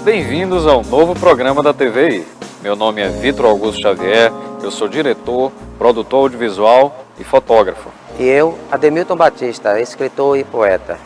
bem-vindos ao novo programa da TVI. Meu nome é Vitor Augusto Xavier, eu sou diretor, produtor audiovisual e fotógrafo. E eu, Ademilton Batista, escritor e poeta.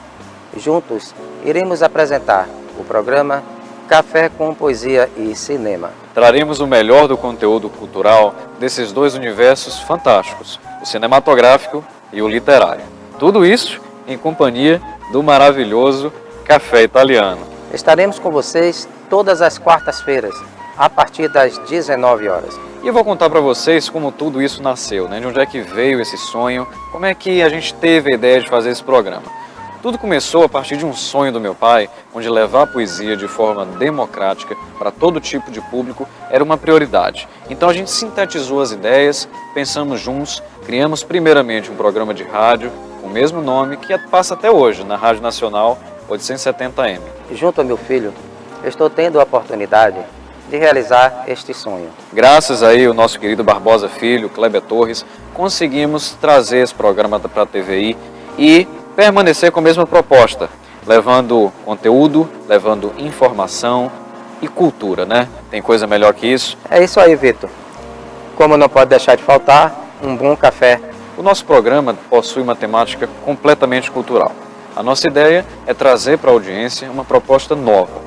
Juntos, iremos apresentar o programa Café com Poesia e Cinema. Traremos o melhor do conteúdo cultural desses dois universos fantásticos, o cinematográfico e o literário. Tudo isso em companhia do maravilhoso Café Italiano. Estaremos com vocês todas as quartas-feiras, a partir das 19 horas. E eu vou contar para vocês como tudo isso nasceu, né? De onde é que veio esse sonho, como é que a gente teve a ideia de fazer esse programa. Tudo começou a partir de um sonho do meu pai, onde levar a poesia de forma democrática para todo tipo de público era uma prioridade. Então a gente sintetizou as ideias, pensamos juntos, criamos primeiramente um programa de rádio com o mesmo nome que passa até hoje na Rádio Nacional 870M. Junto ao meu filho, estou tendo a oportunidade de realizar este sonho. Graças aí ao nosso querido Barbosa Filho, Kleber Torres, conseguimos trazer esse programa para a TVI e permanecer com a mesma proposta, levando conteúdo, levando informação e cultura, né? Tem coisa melhor que isso? É isso aí, Vitor. Como não pode deixar de faltar, um bom café. O nosso programa possui uma temática completamente cultural. A nossa ideia é trazer para a audiência uma proposta nova,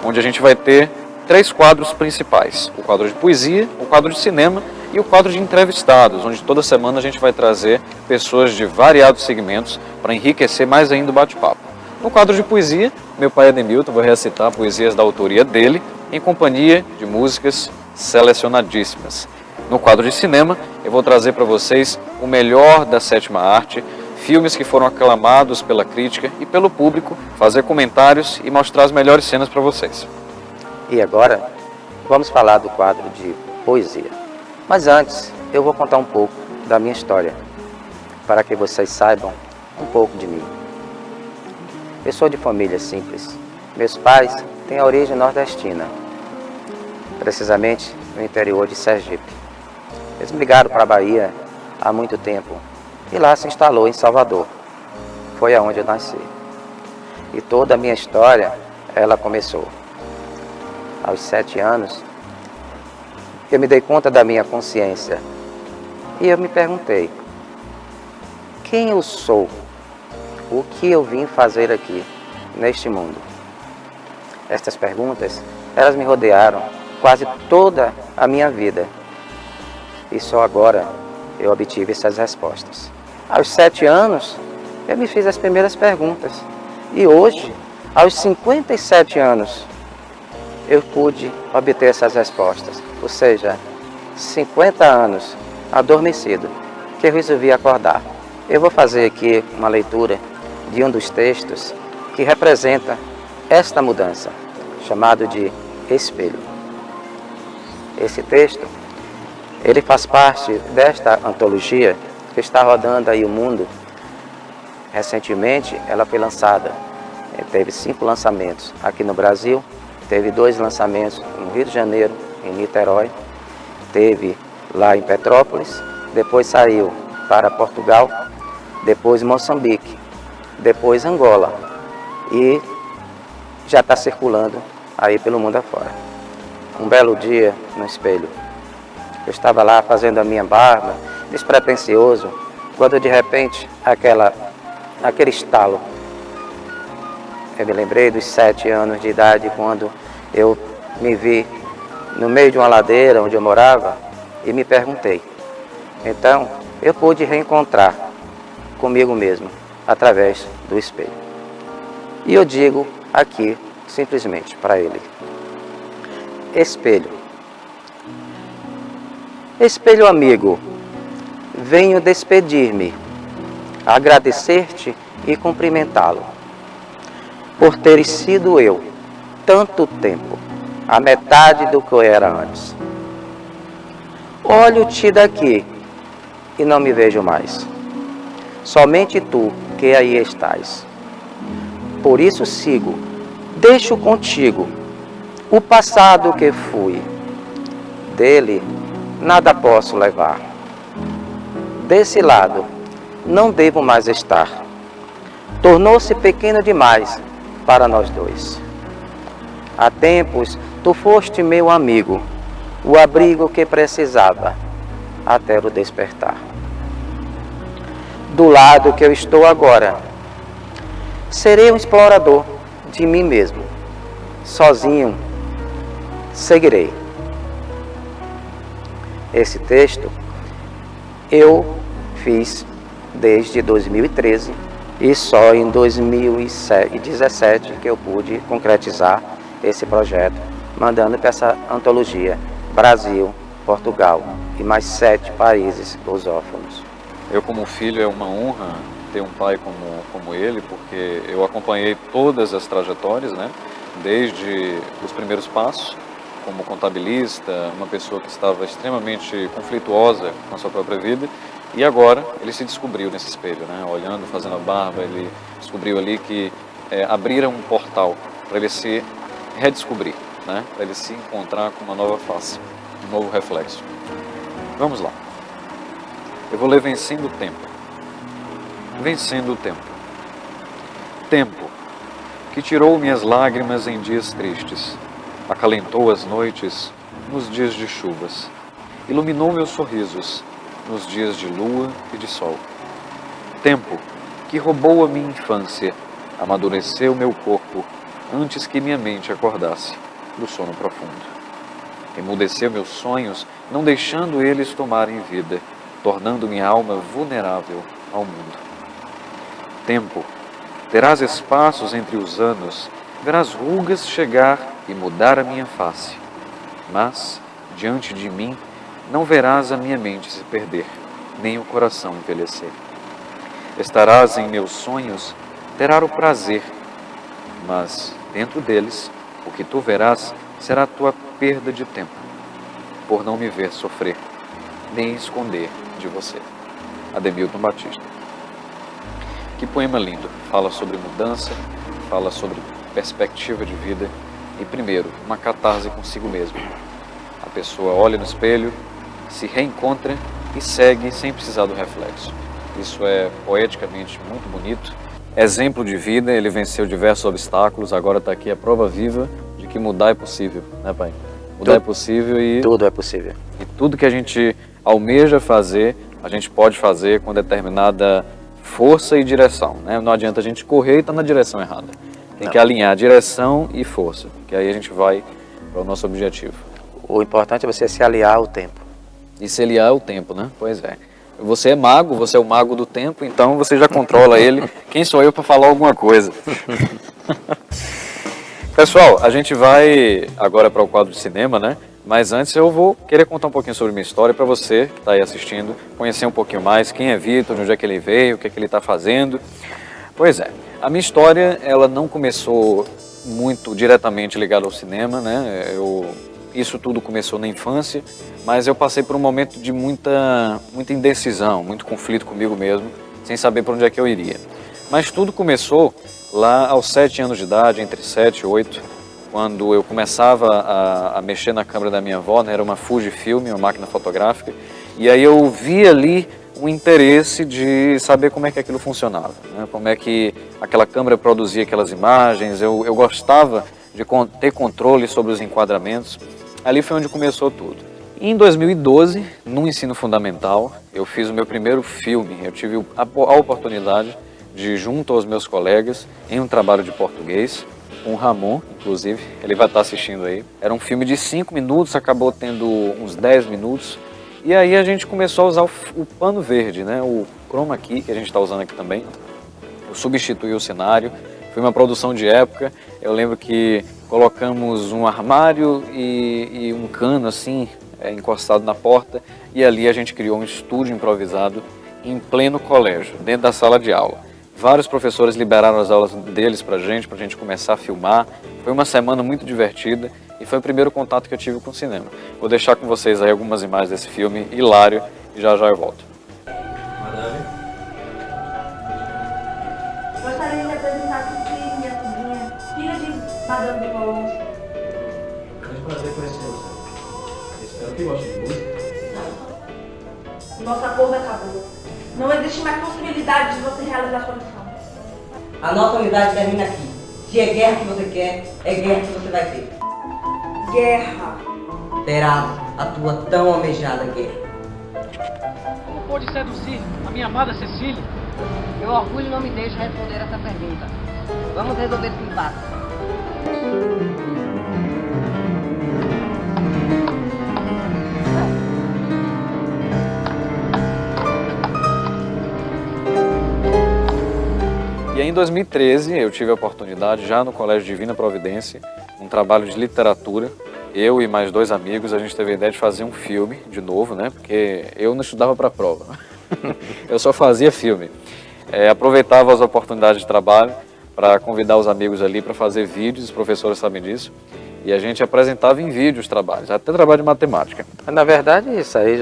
onde a gente vai ter 3 quadros principais: o quadro de poesia, o quadro de cinema e o quadro de entrevistados, onde toda semana a gente vai trazer pessoas de variados segmentos para enriquecer mais ainda o bate-papo. No quadro de poesia, meu pai Ademilton vai recitar poesias da autoria dele, em companhia de músicas selecionadíssimas. No quadro de cinema, eu vou trazer para vocês o melhor da sétima arte, filmes que foram aclamados pela crítica e pelo público, fazer comentários e mostrar as melhores cenas para vocês. E agora, vamos falar do quadro de poesia. Mas antes, eu vou contar um pouco da minha história, para que vocês saibam um pouco de mim. Eu sou de família simples. Meus pais têm a origem nordestina, precisamente no interior de Sergipe. Eles migraram para a Bahia há muito tempo e lá se instalou em Salvador. Foi aonde eu nasci. E toda a minha história, ela começou. Aos 7 anos, eu me dei conta da minha consciência e eu me perguntei: quem eu sou? O que eu vim fazer aqui, neste mundo? Estas perguntas, elas me rodearam quase toda a minha vida e só agora eu obtive essas respostas. Aos 7 anos, eu me fiz as primeiras perguntas e hoje, aos 57 anos, eu pude obter essas respostas, ou seja, 50 anos adormecido, que eu resolvi acordar. Eu vou fazer aqui uma leitura de um dos textos que representa esta mudança, chamado de Espelho. Esse texto, ele faz parte desta antologia que está rodando aí o mundo. Recentemente, ela foi lançada, teve 5 lançamentos aqui no Brasil. Teve 2 lançamentos no Rio de Janeiro, em Niterói, teve lá em Petrópolis, depois saiu para Portugal, depois Moçambique, depois Angola e já está circulando aí pelo mundo afora. Um belo dia no espelho, eu estava lá fazendo a minha barba, despretensioso, quando de repente aquele estalo. Eu me lembrei dos 7 anos de idade, quando eu me vi no meio de uma ladeira onde eu morava e me perguntei. Então, eu pude reencontrar comigo mesmo através do espelho. E eu digo aqui, simplesmente, para ele: espelho. Espelho amigo, venho despedir-me, agradecer-te e cumprimentá-lo por teres sido eu, tanto tempo, a metade do que eu era antes. Olho-te daqui e não me vejo mais. Somente tu que aí estás. Por isso sigo, deixo contigo o passado que fui. Dele nada posso levar. Desse lado não devo mais estar. Tornou-se pequeno demais para nós dois. Há tempos, tu foste meu amigo, o abrigo que precisava, até o despertar. Do lado que eu estou agora, serei um explorador de mim mesmo. Sozinho, seguirei. Esse texto eu fiz desde 2013 e só em 2017 que eu pude concretizar esse projeto, mandando para essa antologia Brasil, Portugal e mais 7 países lusófonos. Eu, como filho, é uma honra ter um pai como ele, porque eu acompanhei todas as trajetórias, né? Desde os primeiros passos, como contabilista, uma pessoa que estava extremamente conflituosa com a sua própria vida, e agora ele se descobriu nesse espelho, né? Olhando, fazendo a barba, ele descobriu ali que abriram um portal para ele se redescobrir, né? Para ele se encontrar com uma nova face, um novo reflexo. Vamos lá. Eu vou ler Vencendo o Tempo. Vencendo o Tempo. Tempo, que tirou minhas lágrimas em dias tristes, acalentou as noites nos dias de chuvas, iluminou meus sorrisos nos dias de lua e de sol. Tempo, que roubou a minha infância, amadureceu meu corpo antes que minha mente acordasse do sono profundo. Emudeceu meus sonhos, não deixando eles tomarem vida, tornando minha alma vulnerável ao mundo. Tempo, terás espaços entre os anos, verás rugas chegar e mudar a minha face. Mas, diante de mim, não verás a minha mente se perder, nem o coração envelhecer. Estarás em meus sonhos, terá o prazer, mas, dentro deles, o que tu verás será a tua perda de tempo, por não me ver sofrer, nem esconder de você. Ademilton Batista. Que poema lindo. Fala sobre mudança, fala sobre perspectiva de vida e, primeiro, uma catarse consigo mesmo. A pessoa olha no espelho, se reencontra e segue sem precisar do reflexo. Isso é poeticamente muito bonito. Exemplo de vida, ele venceu diversos obstáculos, agora está aqui a prova viva de que mudar é possível, né, pai? Mudar é possível e... Tudo é possível. E tudo que a gente almeja fazer, a gente pode fazer com determinada força e direção, né? Não adianta a gente correr e estar na direção errada. Tem que alinhar direção e força, que aí a gente vai para o nosso objetivo. O importante é você se aliar ao tempo. E se aliar ao tempo, né? Pois é. Você é mago, você é o mago do tempo, então você já controla ele. Quem sou eu para falar alguma coisa? Pessoal, a gente vai agora para o quadro de cinema, né? Mas antes eu vou querer contar um pouquinho sobre minha história para você que está aí assistindo, conhecer um pouquinho mais quem é Vitor, de onde é que ele veio, o que é que ele está fazendo. Pois é, a minha história ela não começou muito diretamente ligada ao cinema, né? Isso tudo começou na infância, mas eu passei por um momento de muita indecisão, muito conflito comigo mesmo, sem saber para onde é que eu iria. Mas tudo começou lá aos 7 anos de idade, entre 7 e 8, quando eu começava a mexer na câmera da minha avó, né? Era uma Fujifilm, uma máquina fotográfica, e aí eu vi ali um interesse de saber como é que aquilo funcionava, né? Como é que aquela câmera produzia aquelas imagens, eu gostava de ter controle sobre os enquadramentos. Ali foi onde começou tudo. E em 2012, no ensino fundamental, eu fiz o meu primeiro filme. Eu tive a oportunidade de, junto aos meus colegas, em um trabalho de português, com o Ramon, inclusive, ele vai estar assistindo aí. Era um filme de 5 minutos, acabou tendo uns 10 minutos. E aí a gente começou a usar o pano verde, né? O chroma key, que a gente está usando aqui também. Eu substituí o cenário. Foi uma produção de época. Eu lembro que colocamos um armário e um cano assim, encostado na porta. E ali a gente criou um estúdio improvisado em pleno colégio, dentro da sala de aula. Vários professores liberaram as aulas deles pra gente começar a filmar. Foi uma semana muito divertida e foi o primeiro contato que eu tive com o cinema. Vou deixar com vocês aí algumas imagens desse filme hilário e já eu volto. Gostaria de apresentar aqui minha sobrinha, filha de Madame de Colombo. É um prazer conhecê-los. Espero que gostem de música. Nosso acordo acabou. Não existe mais possibilidade de você realizar sua missão. A nossa unidade termina aqui. Se é guerra que você quer, é guerra que você vai ter. Guerra. Terás a tua tão almejada guerra. Como pôde seduzir a minha amada Cecília? Meu orgulho não me deixa responder essa pergunta. Vamos resolver esse impasse. E aí, em 2013, eu tive a oportunidade, já no Colégio Divina Providência, um trabalho de literatura. Eu e mais 2 amigos, a gente teve a ideia de fazer um filme, de novo, né? Porque eu não estudava para a prova. Eu só fazia filme. Aproveitava as oportunidades de trabalho para convidar os amigos ali para fazer vídeos, os professores sabem disso. E a gente apresentava em vídeo os trabalhos, até trabalho de matemática. Na verdade, isso aí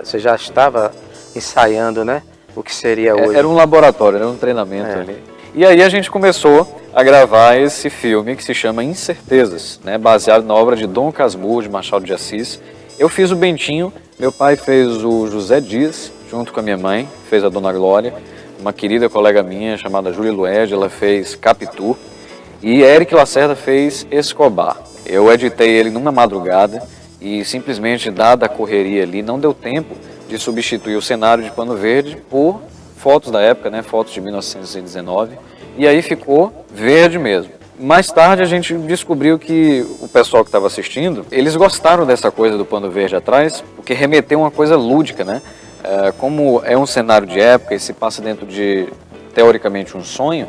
você já estava ensaiando, né? O que seria hoje. Era um laboratório, era um treinamento ali. E aí a gente começou a gravar esse filme que se chama Incertezas, né? Baseado na obra de Dom Casmurro, de Machado de Assis. Eu fiz o Bentinho, meu pai fez o José Dias, junto com a minha mãe, fez a Dona Glória. Uma querida colega minha chamada Júlia Lued, ela fez Capitu. E Eric Lacerda fez Escobar. Eu editei ele numa madrugada e simplesmente, dada a correria ali, não deu tempo de substituir o cenário de pano verde por fotos da época, né, fotos de 1919, e aí ficou verde mesmo. Mais tarde a gente descobriu que o pessoal que estava assistindo, eles gostaram dessa coisa do pano verde atrás, porque remeteu uma coisa lúdica, né? Como é um cenário de época e se passa dentro de, teoricamente, um sonho,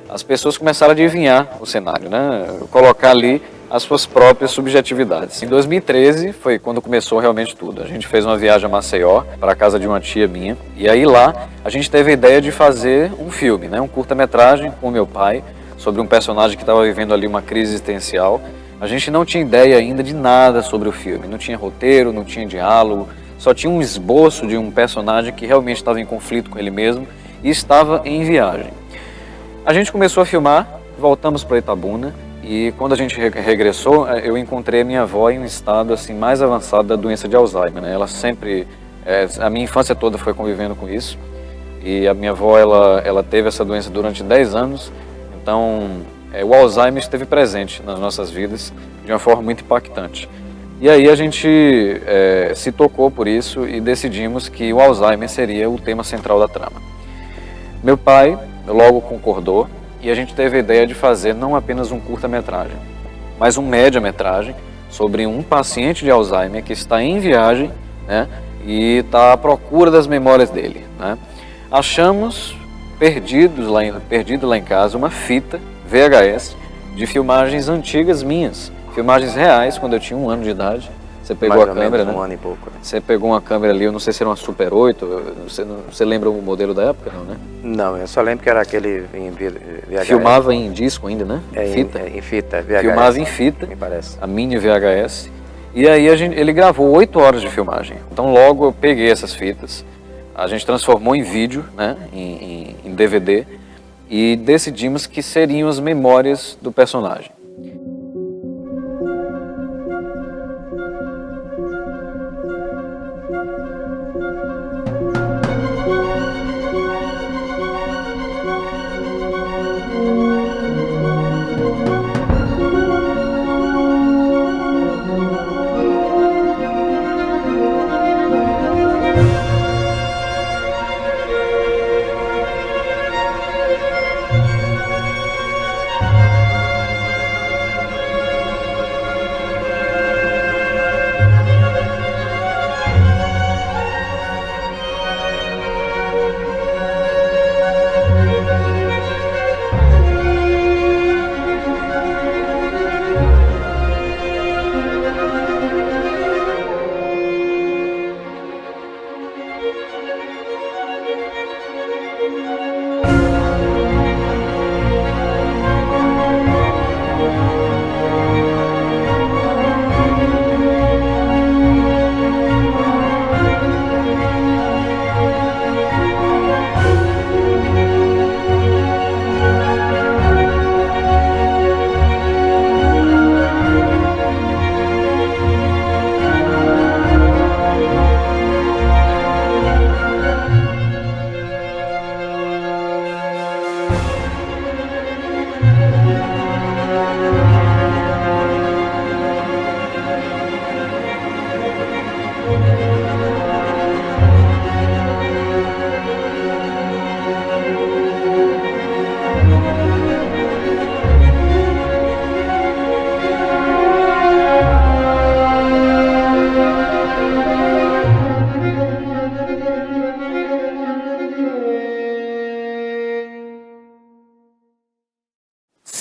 as pessoas começaram a adivinhar o cenário, né? Colocar ali as suas próprias subjetividades. Em 2013 foi quando começou realmente tudo. A gente fez uma viagem a Maceió, para a casa de uma tia minha, e aí lá a gente teve a ideia de fazer um filme, né? Um curta-metragem com meu pai, sobre um personagem que estava vivendo ali uma crise existencial. A gente não tinha ideia ainda de nada sobre o filme, não tinha roteiro, não tinha diálogo, só tinha um esboço de um personagem que realmente estava em conflito com ele mesmo e estava em viagem. A gente começou a filmar, voltamos para Itabuna, e quando a gente regressou, eu encontrei a minha avó em um estado assim, mais avançado da doença de Alzheimer, né? Ela sempre, a minha infância toda foi convivendo com isso, e a minha avó ela teve essa doença durante 10 anos, então o Alzheimer esteve presente nas nossas vidas de uma forma muito impactante. E aí a gente se tocou por isso e decidimos que o Alzheimer seria o tema central da trama. Meu pai logo concordou e a gente teve a ideia de fazer não apenas um curta-metragem, mas um média-metragem sobre um paciente de Alzheimer que está em viagem, né, e está à procura das memórias dele, né. Achamos perdido lá em casa uma fita VHS de filmagens antigas minhas, filmagens reais quando eu tinha 1 ano de idade. Você pegou a câmera, né? 1 ano e pouco. Né? Você pegou uma câmera ali, eu não sei se era uma Super 8, você lembra o modelo da época, não, né? Não, eu só lembro que era aquele em VHS. Filmava em disco ainda, né? Fita. Em fita, VHS. Filmava em fita, me parece. A mini VHS. E aí ele gravou 8 horas de filmagem. Então logo eu peguei essas fitas, a gente transformou em vídeo, né? Em DVD, e decidimos que seriam as memórias do personagem.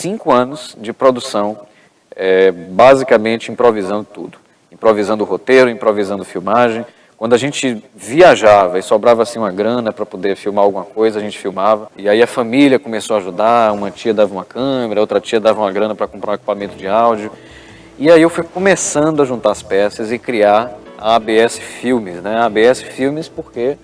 5 anos de produção, basicamente improvisando tudo. Improvisando o roteiro, improvisando filmagem. Quando a gente viajava e sobrava assim uma grana para poder filmar alguma coisa, a gente filmava. E aí a família começou a ajudar, uma tia dava uma câmera, outra tia dava uma grana para comprar um equipamento de áudio. E aí eu fui começando a juntar as peças e criar a ABS Filmes, né? A ABS Filmes porque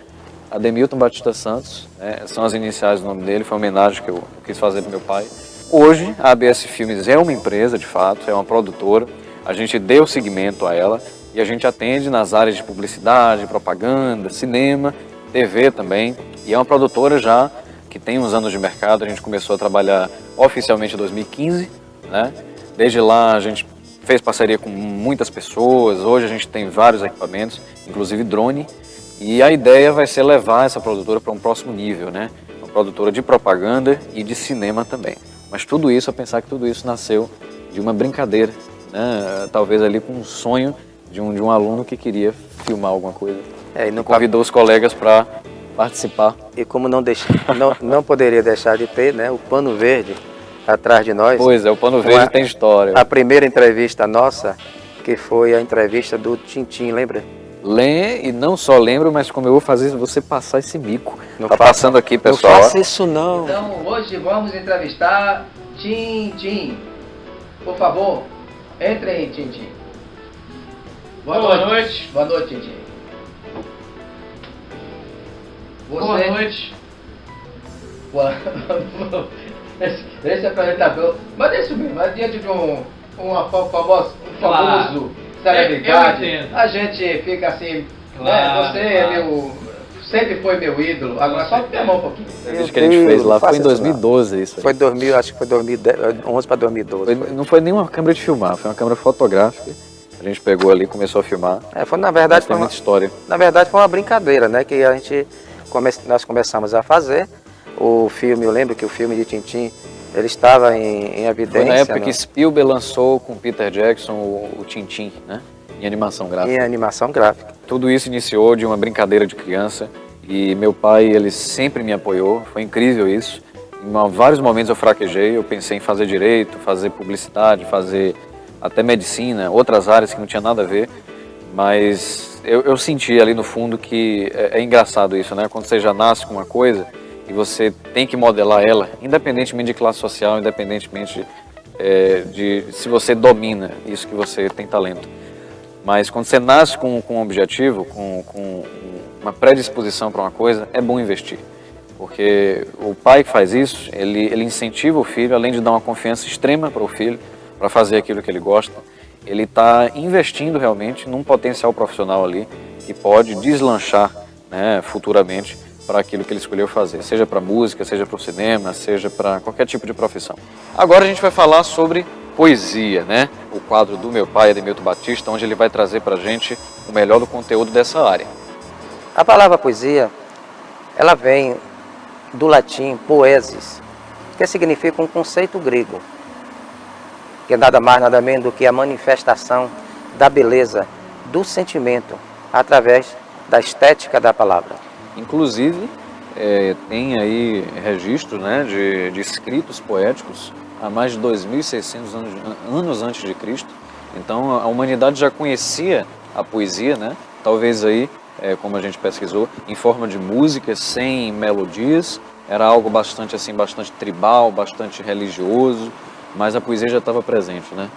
Ademilton Batista Santos, né, são as iniciais do nome dele, foi uma homenagem que eu quis fazer para meu pai. Hoje a ABS Filmes é uma empresa, de fato, é uma produtora, a gente deu seguimento a ela e a gente atende nas áreas de publicidade, propaganda, cinema, TV também, e é uma produtora já que tem uns anos de mercado, a gente começou a trabalhar oficialmente em 2015, né? Desde lá a gente fez parceria com muitas pessoas, hoje a gente tem vários equipamentos, inclusive drone, e a ideia vai ser levar essa produtora para um próximo nível, né? Uma produtora de propaganda e de cinema também. Mas tudo isso, a pensar que tudo isso nasceu de uma brincadeira, né? Talvez ali com um sonho de um aluno que queria filmar alguma coisa. E convidou os colegas para participar. E como não poderia deixar de ter, né, o Pano Verde atrás de nós. Pois é, o Pano Verde tem história. A primeira entrevista nossa, que foi a entrevista do Tintim, lembra? E não só lembro, mas como eu vou fazer você passar esse mico. Tá passando aqui, pessoal. Não faça isso não. Então hoje vamos entrevistar Tintim. Por favor, entre aí, Tintim. Boa noite. Boa noite, Tintim. Boa noite. Esse apresentador, mas isso mesmo, mas diante de um famoso celebridade, eu entendo. a gente fica assim, Claro, né? Você é sempre foi meu ídolo, agora só me mão um pouquinho. A entrevista que a gente fez lá foi em 2012, isso aí. Foi 2000, acho que foi 2011 para 2012. Não foi nenhuma câmera de filmar, foi uma câmera fotográfica. A gente pegou ali e começou a filmar. Na verdade, tem muita história. Na verdade foi uma brincadeira, né? Que nós começamos a fazer. O filme, eu lembro que o filme de Tintim, ele estava em evidência. Foi na época que Spielberg lançou com Peter Jackson o Tintim, né? Em animação gráfica. Em animação gráfica. Tudo isso iniciou de uma brincadeira de criança e meu pai, ele sempre me apoiou, foi incrível isso. Em vários momentos eu fraquejei, eu pensei em fazer direito, fazer publicidade, fazer até medicina, outras áreas que não tinha nada a ver, mas eu senti ali no fundo que é engraçado isso, né? Quando você já nasce com uma coisa e você tem que modelar ela, independentemente de classe social, independentemente de se você domina isso que você tem talento. Mas quando você nasce com um objetivo, com uma predisposição para uma coisa, é bom investir. Porque o pai que faz isso, ele incentiva o filho, além de dar uma confiança extrema para o filho, para fazer aquilo que ele gosta, ele está investindo realmente num potencial profissional ali que pode deslanchar, né, futuramente para aquilo que ele escolheu fazer, seja para música, seja para o cinema, seja para qualquer tipo de profissão. Agora a gente vai falar sobre poesia, né? O quadro do meu pai, Ademilton Batista, onde ele vai trazer para a gente o melhor do conteúdo dessa área. A palavra poesia, ela vem do latim poesis, que significa um conceito grego, que é nada mais, nada menos do que a manifestação da beleza, do sentimento, através da estética da palavra. Inclusive, tem aí registro, né, de escritos poéticos há mais de 2.600 anos antes de Cristo. Então, a humanidade já conhecia a poesia, né? Talvez aí, como a gente pesquisou, em forma de música, sem melodias. Era algo bastante tribal, bastante religioso, mas a poesia já estava presente, né?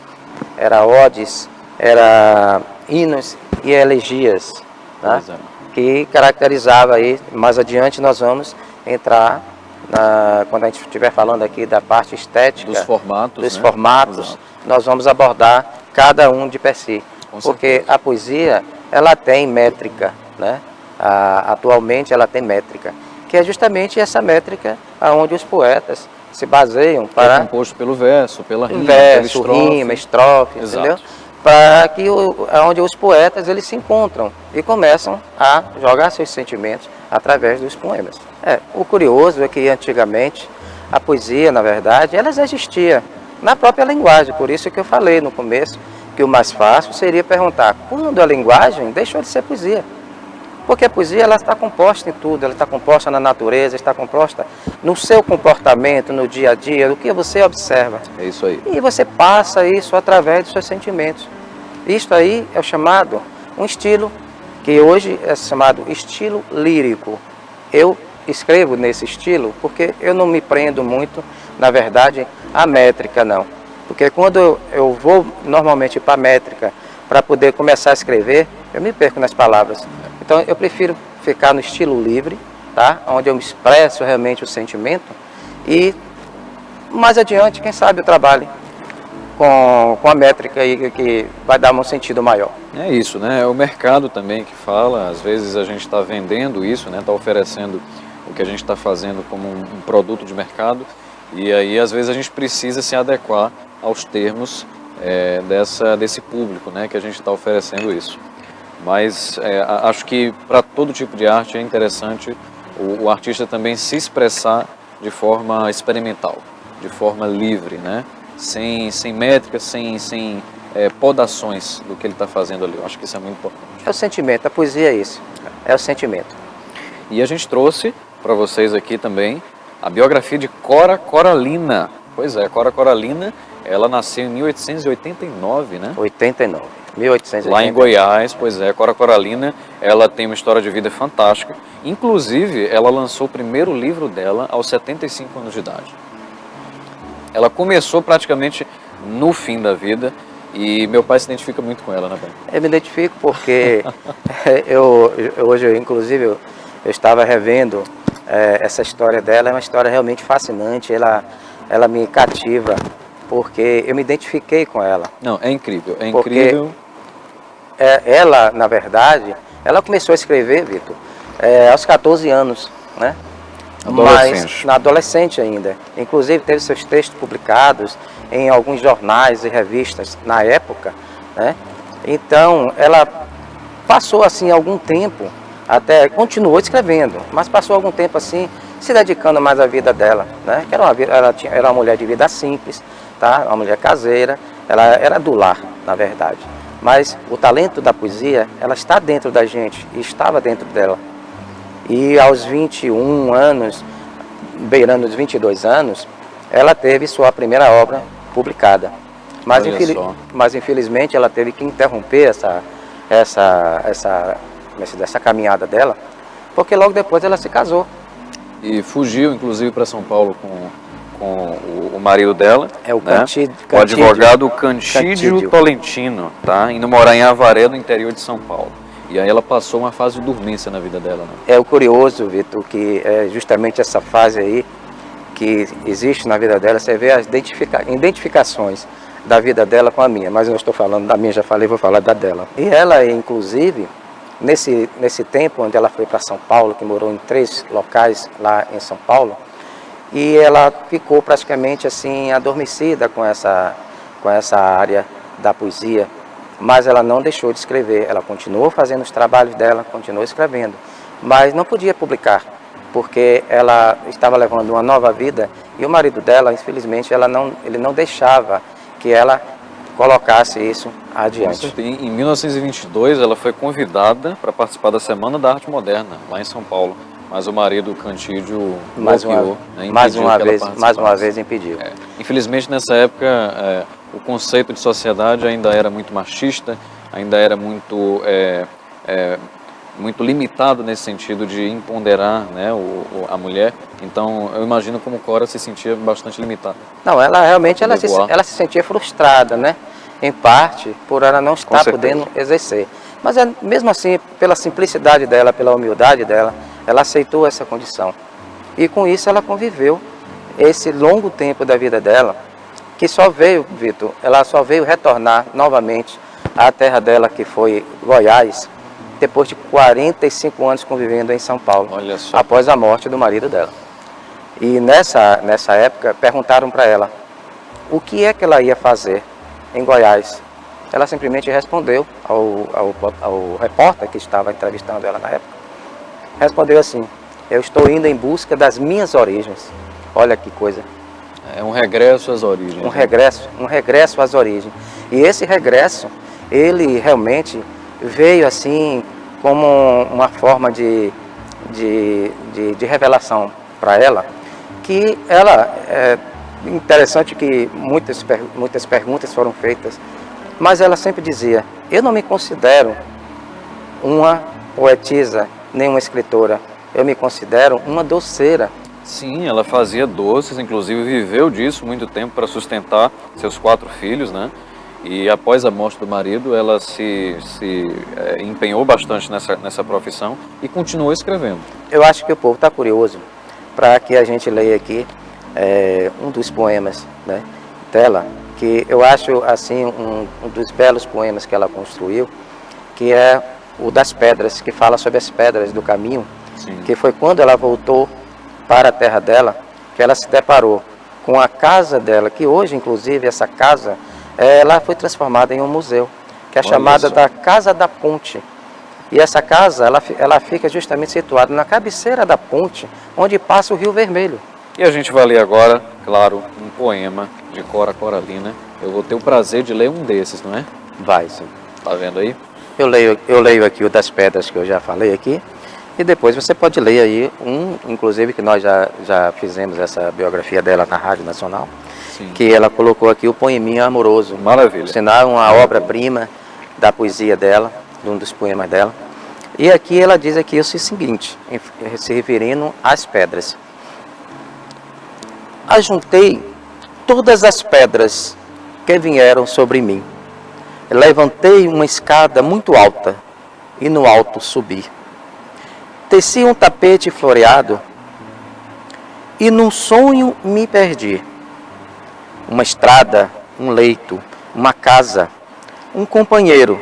Era odes, era hinos e elegias, né? Que caracterizava aí. Mais adiante nós vamos entrar quando a gente estiver falando aqui da parte estética, dos formatos, Exato. Nós vamos abordar cada um de per si, porque a poesia ela tem métrica, né? Atualmente ela tem métrica, que é justamente essa métrica aonde os poetas se baseiam para... É composto pelo verso, pela rima, rima, estrofe, entendeu? Para que onde os poetas eles se encontram e começam a jogar seus sentimentos através dos poemas. O curioso é que antigamente a poesia, na verdade, ela já existia na própria linguagem, por isso que eu falei no começo que o mais fácil seria perguntar quando a linguagem deixou de ser poesia. Porque a poesia ela está composta em tudo, ela está composta na natureza, está composta no seu comportamento, no dia a dia, no que você observa. É isso aí. E você passa isso através dos seus sentimentos. Isto aí é o chamado, um estilo que hoje é chamado estilo lírico. Eu escrevo nesse estilo porque eu não me prendo muito, na verdade, à métrica, não. Porque quando eu vou normalmente para a métrica, para poder começar a escrever, eu me perco nas palavras. Então eu prefiro ficar no estilo livre, tá? Onde eu expresso realmente o sentimento e mais adiante, quem sabe eu trabalhe com a métrica aí que vai dar um sentido maior. É isso, né? É o mercado também que fala, às vezes a gente está vendendo isso, né? Está oferecendo o que a gente está fazendo como um produto de mercado e aí às vezes a gente precisa se adequar aos termos desse público, né? Que a gente está oferecendo isso. Mas acho que para todo tipo de arte é interessante o artista também se expressar de forma experimental, de forma livre, né? Sem métricas, sem podações do que ele está fazendo ali. Eu acho que isso é muito importante. É o sentimento, a poesia é isso, é o sentimento. E a gente trouxe para vocês aqui também a biografia de Cora Coralina. Pois é, Cora Coralina, ela nasceu em 1889, né? 1889. Lá em Goiás, pois é, Cora Coralina, ela tem uma história de vida fantástica. Inclusive, ela lançou o primeiro livro dela aos 75 anos de idade. Ela começou praticamente no fim da vida e meu pai se identifica muito com ela, né, pai? Eu me identifico porque hoje, inclusive, eu estava revendo essa história dela, é uma história realmente fascinante, ela me cativa, porque eu me identifiquei com ela. Não, é incrível, é Porque incrível. Ela, na verdade, ela começou a escrever, Vitor, aos 14 anos, né? Mas na adolescente ainda. Inclusive teve seus textos publicados em alguns jornais e revistas na época, né? Então ela passou assim algum tempo, até continuou escrevendo, mas passou algum tempo assim se dedicando mais à vida dela, né? Que ela era uma mulher de vida simples, tá? Uma mulher caseira, ela era do lar, na verdade. Mas o talento da poesia, ela está dentro da gente e estava dentro dela. E aos 21 anos, beirando os 22 anos, ela teve sua primeira obra publicada. Mas infelizmente ela teve que interromper essa caminhada dela, porque logo depois ela se casou. E fugiu, inclusive, para São Paulo com o marido dela, É o né? Cantídio. O advogado Cantídio Tolentino, tá? Indo morar em Avaré, no interior de São Paulo. E aí ela passou uma fase de dormência na vida dela, né? É o curioso, Vitor, que é justamente essa fase aí que existe na vida dela, você vê as identificações da vida dela com a minha, mas eu não estou falando da minha, já falei, vou falar da dela. E ela, inclusive, nesse tempo onde ela foi para São Paulo, que morou em 3 locais lá em São Paulo, e ela ficou praticamente assim adormecida com essa área da poesia, mas ela não deixou de escrever, ela continuou fazendo os trabalhos dela, continuou escrevendo, mas não podia publicar, porque ela estava levando uma nova vida e o marido dela, infelizmente, ele não deixava que ela colocasse isso adiante. Em 1922, ela foi convidada para participar da Semana da Arte Moderna, lá em São Paulo. Mas o marido, o Cantídio, bloqueou, né, mais uma vez impediu. Infelizmente, nessa época, o conceito de sociedade ainda era muito machista, ainda era muito limitado nesse sentido de empoderar, né, a mulher. Então, eu imagino como Cora se sentia bastante limitada. Não, ela realmente ela se sentia frustrada, né? Em parte, por ela não estar podendo exercer. Mas mesmo assim, pela simplicidade dela, pela humildade dela, ela aceitou essa condição. E com isso ela conviveu esse longo tempo da vida dela, que só veio, Vitor, ela só veio retornar novamente à terra dela, que foi Goiás, depois de 45 anos convivendo em São Paulo, Olha só. após a morte do marido dela. E nessa época perguntaram para ela o que é que ela ia fazer em Goiás. Ela simplesmente respondeu ao repórter que estava entrevistando ela na época. Respondeu assim: eu estou indo em busca das minhas origens. Olha que coisa. É um regresso às origens. Um regresso às origens. E esse regresso, ele realmente veio assim como uma forma de revelação para ela, que ela, é interessante que muitas perguntas foram feitas, mas ela sempre dizia, eu não me considero uma poetisa, nem uma escritora, eu me considero uma doceira. Sim, ela fazia doces, inclusive viveu disso muito tempo para sustentar seus 4 filhos, né? E após a morte do marido, ela se empenhou bastante nessa profissão e continuou escrevendo. Eu acho que o povo está curioso para que a gente leia aqui um dos poemas, né, dela, que eu acho assim um dos belos poemas que ela construiu, que é o das pedras, que fala sobre as pedras do caminho. Sim. Que foi quando ela voltou para a terra dela, que ela se deparou com a casa dela, que hoje, inclusive, essa casa, ela foi transformada em um museu, que é Olha chamada só. da Casa da Ponte. E essa casa, ela fica justamente situada na cabeceira da ponte, onde passa o Rio Vermelho. E a gente vai ler agora, claro, um poema de Cora Coralina. Eu vou ter o prazer de ler um desses, não é? Vai, sim. Tá vendo aí? Eu leio aqui o das pedras que eu já falei aqui, e depois você pode ler aí inclusive que nós já fizemos essa biografia dela na Rádio Nacional, Sim. que ela colocou aqui o Poeminha Amoroso. Maravilha. Sinal, uma obra-prima da poesia dela, de um dos poemas dela. E aqui ela diz aqui o seguinte, se referindo às pedras. Ajuntei todas as pedras que vieram sobre mim. Levantei uma escada muito alta e no alto subi. Teci um tapete floreado e num sonho me perdi. Uma estrada, um leito, uma casa, um companheiro,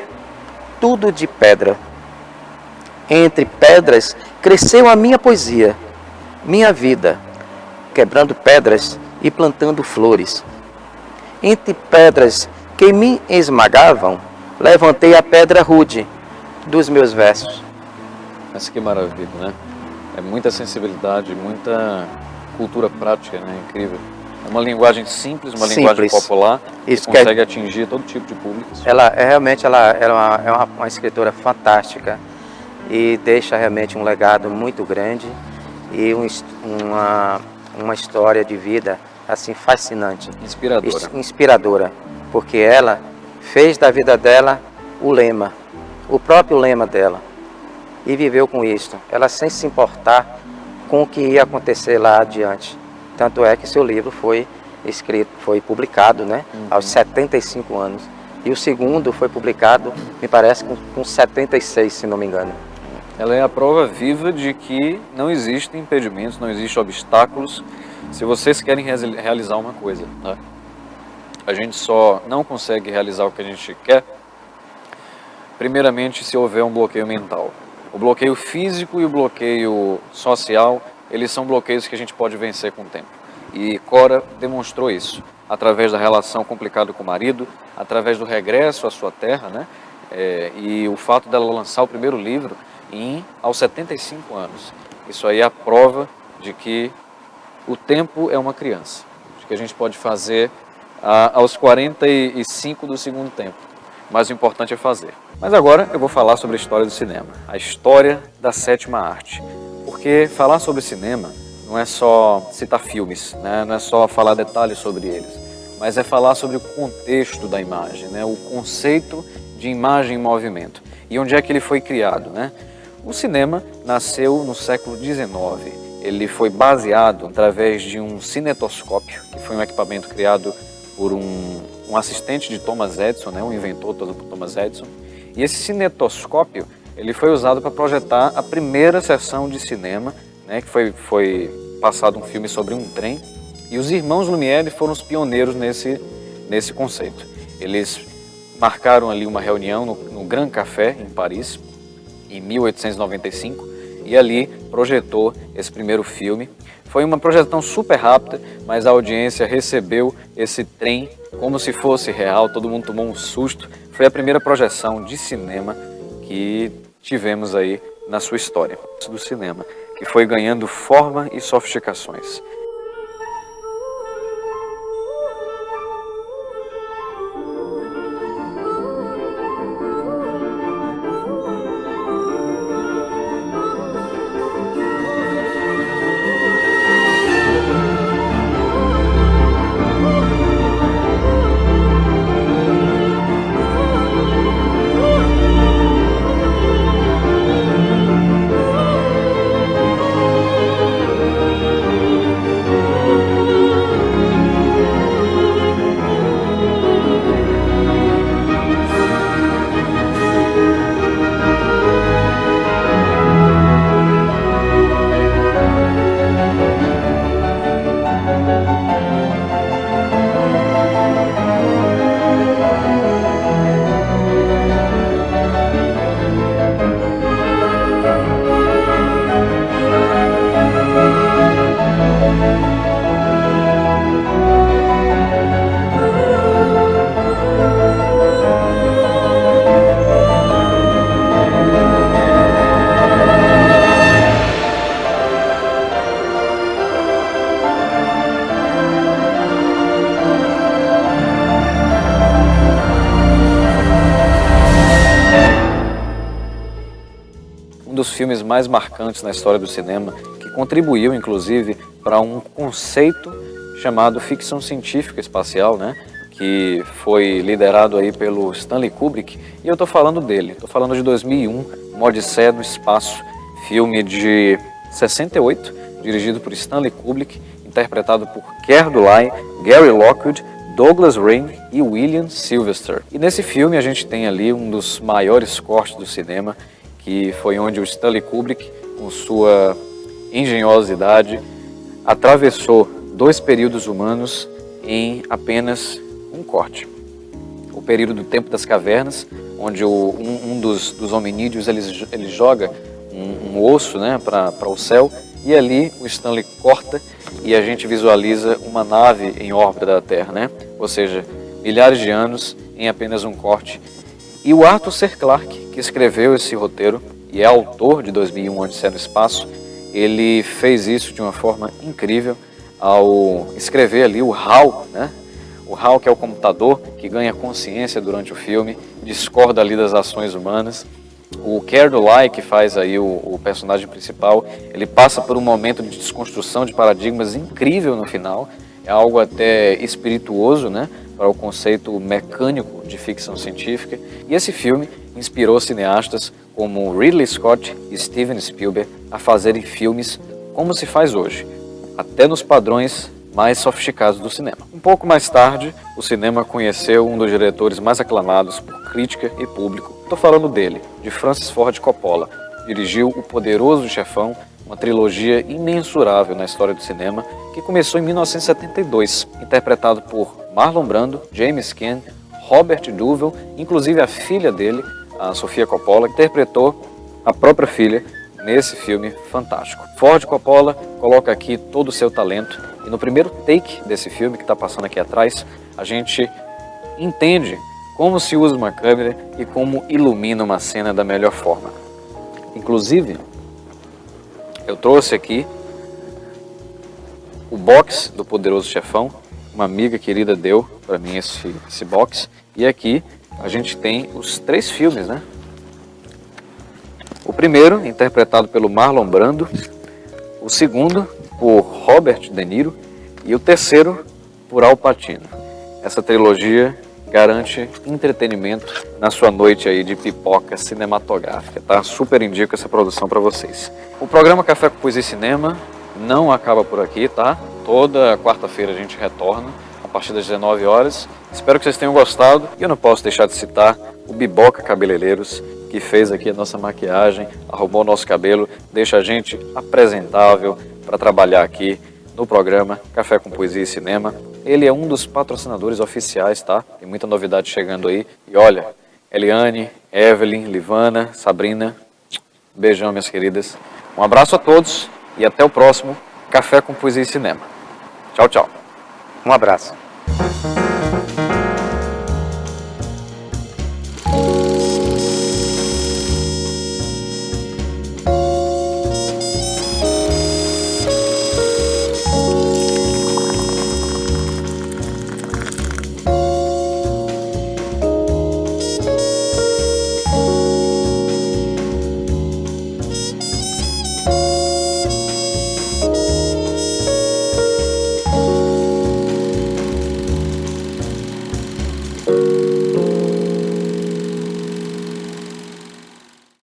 tudo de pedra. Entre pedras cresceu a minha poesia, minha vida, quebrando pedras e plantando flores. Entre pedras que me esmagavam, levantei a pedra rude dos meus versos. Mas que maravilha, né? É muita sensibilidade, muita cultura prática, né? Incrível. É uma linguagem simples, uma linguagem popular, Isso que consegue atingir todo tipo de público. Ela é uma escritora fantástica e deixa realmente um legado muito grande e uma história de vida assim fascinante. Inspiradora. Inspiradora, porque ela fez da vida dela o lema, o próprio lema dela, e viveu com isso. Ela sem se importar com o que ia acontecer lá adiante. Tanto é que seu livro foi publicado, né, aos 75 anos. E o segundo foi publicado, me parece, com 76, se não me engano. Ela é a prova viva de que não existem impedimentos, não existem obstáculos se vocês querem realizar uma coisa. Tá? A gente só não consegue realizar o que a gente quer, primeiramente, se houver um bloqueio mental. O bloqueio físico e o bloqueio social, eles são bloqueios que a gente pode vencer com o tempo. E Cora demonstrou isso, através da relação complicada com o marido, através do regresso à sua terra, né? E o fato dela lançar o primeiro livro aos 75 anos. Isso aí é a prova de que o tempo é uma criança, de que a gente pode fazer aos 45 do segundo tempo, mas o importante é fazer. Mas agora eu vou falar sobre a história do cinema, a história da sétima arte, porque falar sobre cinema não é só citar filmes, né? Não é só falar detalhes sobre eles, mas é falar sobre o contexto da imagem, né? O conceito de imagem em movimento e onde é que ele foi criado, né? O cinema nasceu no século XIX. Ele foi baseado através de um cinetoscópio, que foi um equipamento criado por um assistente de Thomas Edison, né? Um inventor por Thomas Edison. E esse cinetoscópio ele foi usado para projetar a primeira sessão de cinema, né? Que foi passado um filme sobre um trem. E os irmãos Lumière foram os pioneiros nesse conceito. Eles marcaram ali uma reunião no Grand Café, em Paris, em 1895, e ali projetou esse primeiro filme. Foi uma projeção super rápida, mas a audiência recebeu esse trem como se fosse real, todo mundo tomou um susto. Foi a primeira projeção de cinema que tivemos aí na sua história do cinema, que foi ganhando forma e sofisticações. filmes mais marcantes na história do cinema, que contribuiu, inclusive, para um conceito chamado ficção científica espacial, né? Que foi liderado aí pelo Stanley Kubrick, e eu estou falando dele, estou falando de 2001, Uma Odisseia no Espaço, filme de 68, dirigido por Stanley Kubrick, interpretado por Keir Dullea, Gary Lockwood, Douglas Rain e William Sylvester. E nesse filme a gente tem ali um dos maiores cortes do cinema, que foi onde o Stanley Kubrick, com sua engenhosidade, atravessou 2 períodos humanos em apenas um corte. O período do tempo das cavernas, onde um dos hominídeos ele joga um osso, né, para o céu, e ali o Stanley corta e a gente visualiza uma nave em órbita da Terra, né? Ou seja, milhares de anos em apenas um corte. E o Arthur C. Clarke, que escreveu esse roteiro e é autor de 2001, Odisseia no Espaço, ele fez isso de uma forma incrível ao escrever ali o HAL, né? O HAL, que é o computador que ganha consciência durante o filme, discorda ali das ações humanas. O Keir Dullea, que faz aí o personagem principal, ele passa por um momento de desconstrução de paradigmas incrível no final. É algo até espirituoso, né, para o conceito mecânico de ficção científica. E esse filme inspirou cineastas como Ridley Scott e Steven Spielberg a fazerem filmes como se faz hoje, até nos padrões mais sofisticados do cinema. Um pouco mais tarde, o cinema conheceu um dos diretores mais aclamados por crítica e público. Estou falando dele, de Francis Ford Coppola. Dirigiu O Poderoso Chefão, uma trilogia imensurável na história do cinema, que começou em 1972, interpretado por Marlon Brando, James Caan, Robert Duvall, inclusive a filha dele, a Sofia Coppola, interpretou a própria filha nesse filme fantástico. Ford Coppola coloca aqui todo o seu talento, e no primeiro take desse filme, que está passando aqui atrás, a gente entende como se usa uma câmera e como ilumina uma cena da melhor forma. Inclusive, eu trouxe aqui o box do Poderoso Chefão, uma amiga querida deu para mim esse box, e aqui a gente tem os 3 filmes, né? O primeiro, interpretado pelo Marlon Brando, o segundo, por Robert De Niro, e o terceiro, por Al Pacino. Essa trilogia garante entretenimento na sua noite aí de pipoca cinematográfica, tá? Super indico essa produção para vocês. O programa Café com Poesia e Cinema não acaba por aqui, tá? Toda quarta-feira a gente retorna, a partir das 19 horas. Espero que vocês tenham gostado, e eu não posso deixar de citar o Biboca Cabeleireiros, que fez aqui a nossa maquiagem, arrumou o nosso cabelo, deixa a gente apresentável para trabalhar aqui no programa Café com Poesia e Cinema. Ele é um dos patrocinadores oficiais, tá? Tem muita novidade chegando aí. E olha, Eliane, Evelyn, Livana, Sabrina, beijão, minhas queridas. Um abraço a todos e até o próximo Café com Poesia e Cinema. Tchau, tchau. Um abraço.